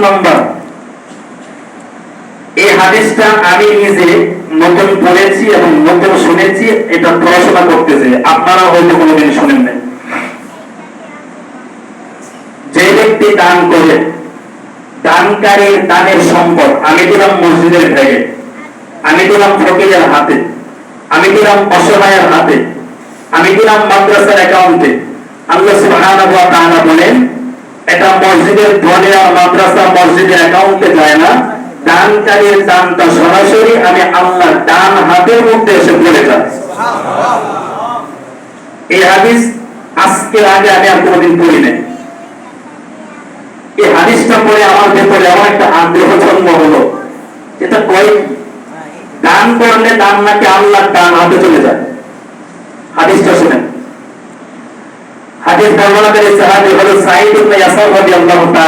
নম্বর, এই হাদিসটা আমি নিজে নতুন পড়েছি এবং নতুন শুনেছি, এটা পড়াশোনা করতেছি, আপনারা হয়তো কোনোদিন শুনেন নাই। যে ব্যক্তি দান করে, দানকারীর দানের সম্পদ আমি দিলাম মসজিদের ভেগে, আমি দিলাম ফকিরের হাতে, আমি দিলাম অসহায়ের হাতে, আমি দিলাম মাদ্রাসার অ্যাকাউন্টে, আল্লাহ সুবহানাহু ওয়া তাআলা বলেন এটা মসজিদের ধনে আর মাদ্রাসা মসজিদের অ্যাকাউন্টে যায় না, দানকারীর দানটা সরাসরি আমি আল্লাহ ডান হাতের মধ্যে এসে পড়ে যায়। এই হাদিস আজকের আগে আমি আর কোনোদিন পড়ি নাই। এই হাদিসটা পড়ে আমার ভেতরে এমন একটা আগ্রহ জন্ম হলো, যেটা কই দান করলে দান নাকি আল্লাহ ডান হাতে চলে যায়। হাদিসটা শুনেন। হাদিস বর্ণনাকারী সাহাবী হলো সাঈদ ইবনে ইয়াসার রাদিয়াল্লাহু তাআলা।